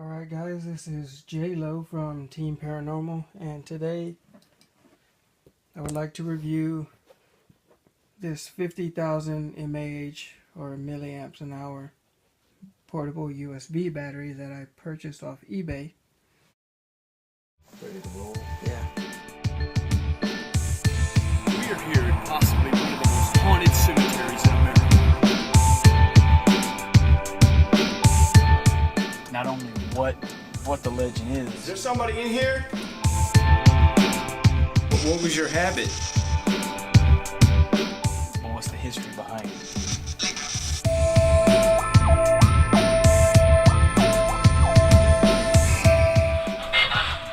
Alright guys, this is J-Lo from Team Paranormal, and today I would like to review this 50,000 mAh or milliamps an hour portable USB battery that I purchased off eBay. Ready to roll? Yeah. We are here in possibly one of the most haunted cemeteries in America. Not only what the legend Is is, there somebody in here? But what was your habit? but what's the history behind it.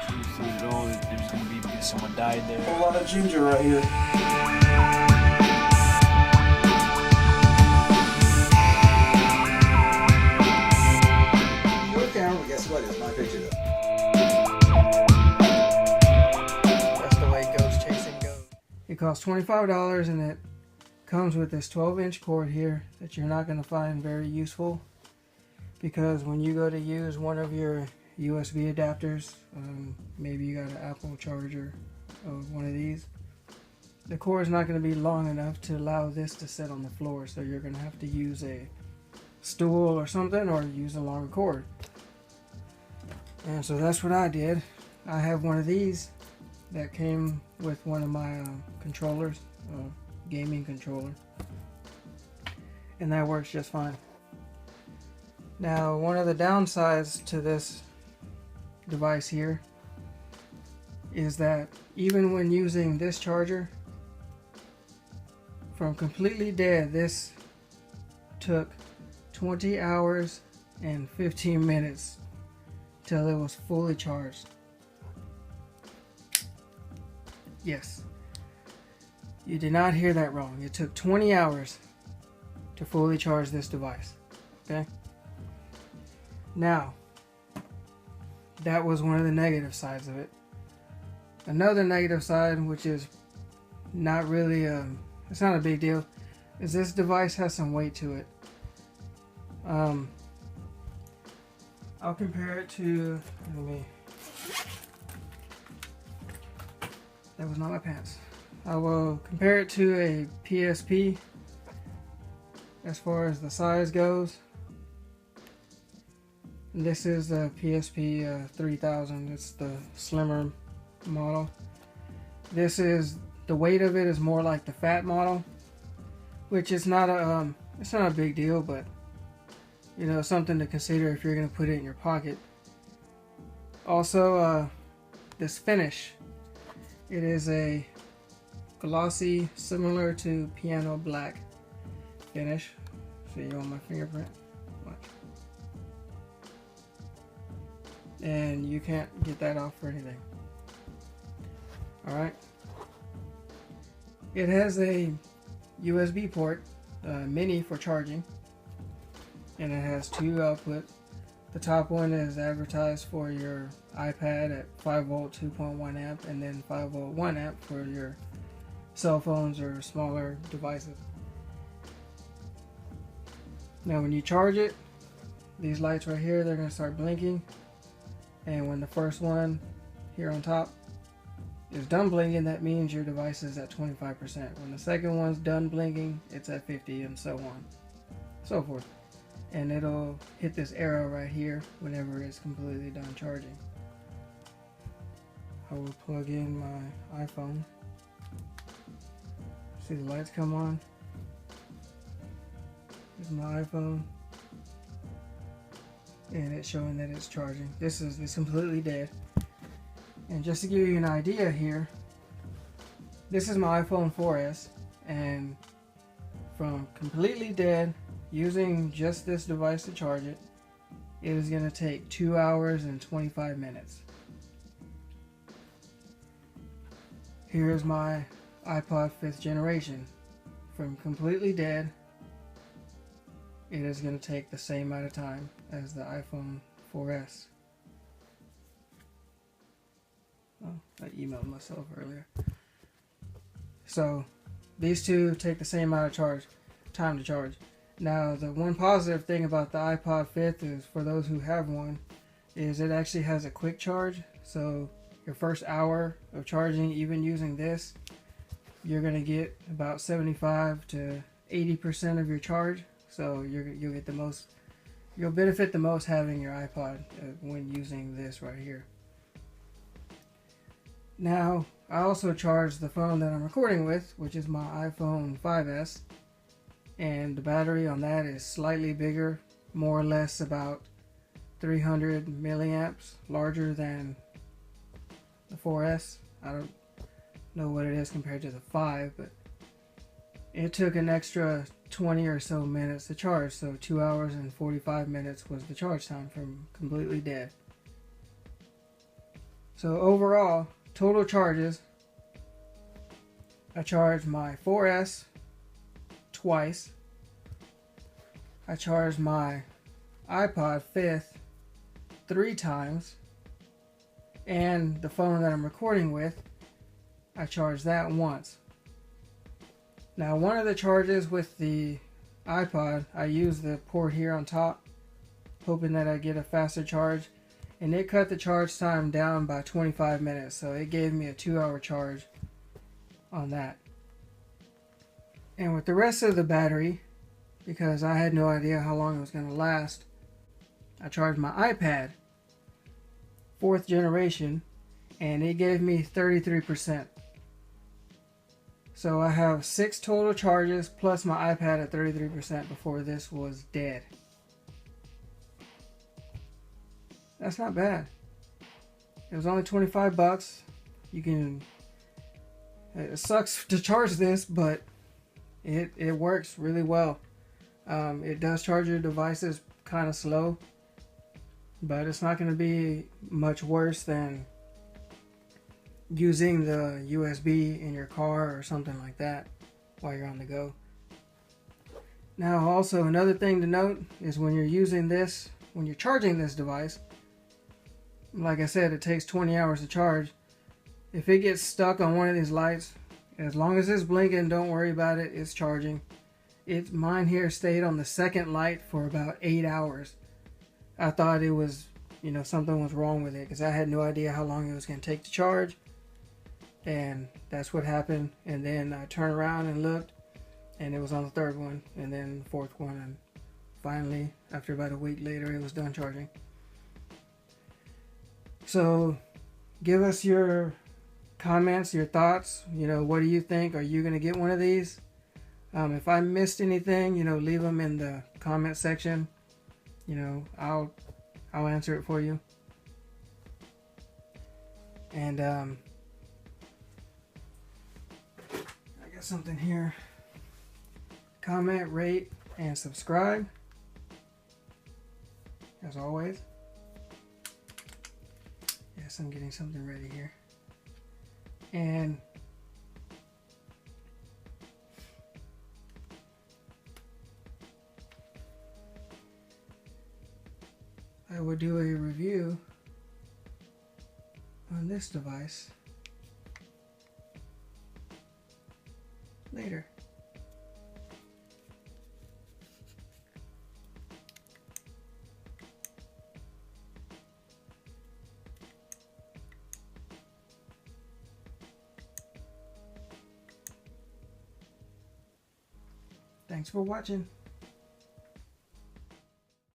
Truth of it all, there's going to be because someone died A there. lot of ginger right here. Your camera, guess what? It's my picture though. That's the way ghost chasing goes. It costs $25 and it comes with this 12-inch cord here that you're not going to find very useful, because when you go to use one of your USB adapters, maybe you got an Apple charger or one of these, the cord is not going to be long enough to allow this to sit on the floor, so you're going to have to use a stool or something, or use a longer cord. And so that's what I did. I have one of these that came with one of my controllers, gaming controller, and that works just fine. Now, one of the downsides to this device here is that even when using this charger, from completely dead, this took 20 hours and 15 minutes till it was fully charged. Yes, you did not hear that wrong. It took 20 hours to fully charge this device. Okay? Now, that was one of the negative sides of it. Another negative side, which is not really it's not a big deal, is this device has some weight to it. I'll compare it to, that was not my pants. I will compare it to a PSP as far as the size goes. This is the PSP 3000. It's the slimmer model. This is, the weight of it is more like the fat model, which is not a it's not a big deal, but you know, something to consider if you're going to put it in your pocket. Also, this finish, it is a glossy, similar to piano black finish. See you on my fingerprint. Watch. And you can't get that off for anything. Alright. It has a USB port, mini for charging, and it has two outputs. The top one is advertised for your iPad at 5 volt 2.1 amp, and then 5 volt 1 amp for your cell phones or smaller devices. Now when you charge it, these lights right here, they're going to start blinking, and when the first one here on top is done blinking, that means your device is at 25%. When the second one's done blinking, it's at 50, and so on, so forth. And it'll hit this arrow right here whenever it's completely done charging. I will plug in my iPhone. See the lights come on. Here's my iPhone, and it's showing that it's charging. This is completely dead. And just to give you an idea here, this is my iPhone 4S, and from completely dead, using just this device to charge it, it is going to take 2 hours and 25 minutes. Here's my iPod 5th generation. From completely dead, it is going to take the same amount of time as the iPhone 4S. Oh, I emailed myself earlier. So these two take the same amount of time to charge. Now, the one positive thing about the iPod 5th is, for those who have one, is it actually has a quick charge. So your first hour of charging, even using this, you're gonna get about 75 to 80% of your charge. So you'll get the most, you'll benefit the most having your iPod when using this right here. Now, I also charge the phone that I'm recording with, which is my iPhone 5S, and the battery on that is slightly bigger, more or less about 300 milliamps, larger than the 4S. I don't know what it is compared to the 5, but it took an extra 20 or so minutes to charge, so 2 hours and 45 minutes was the charge time from completely dead. So overall, total charges, I charged my 4S twice. I charged my iPod 5th 3 times. And the phone that I'm recording with, I charged that once. Now, one of the charges with the iPod, I used the port here on top, hoping that I get a faster charge. And it cut the charge time down by 25 minutes, so it gave me a 2-hour charge on that. And with the rest of the battery, because I had no idea how long it was going to last, I charged my iPad 4th generation, and it gave me 33%. So I have 6 total charges plus my iPad at 33% before this was dead. That's not bad. It was only 25 bucks. You can, it sucks to charge this, but it works really well. It does charge your devices kind of slow, but it's not going to be much worse than using the USB in your car or something like that while you're on the go. Now, also another thing to note is when you're using this, when you're charging this device, like I said, it takes 20 hours to charge. If it gets stuck on one of these lights, as long as it's blinking, don't worry about it, it's charging. Mine here stayed on the second light for about 8 hours. I thought it was, something was wrong with it because I had no idea how long it was going to take to charge. And that's what happened. And then I turned around and looked, and it was on the third one, and then the fourth one, and finally, after about a week later, it was done charging. So give us your comments, your thoughts. What do you think? Are you going to get one of these? If I missed anything, leave them in the comment section. I'll answer it for you. And I got something here. Comment, rate, and subscribe. As always. Yes, I'm getting something ready here. And I will do a review on this device later. Thanks for watching.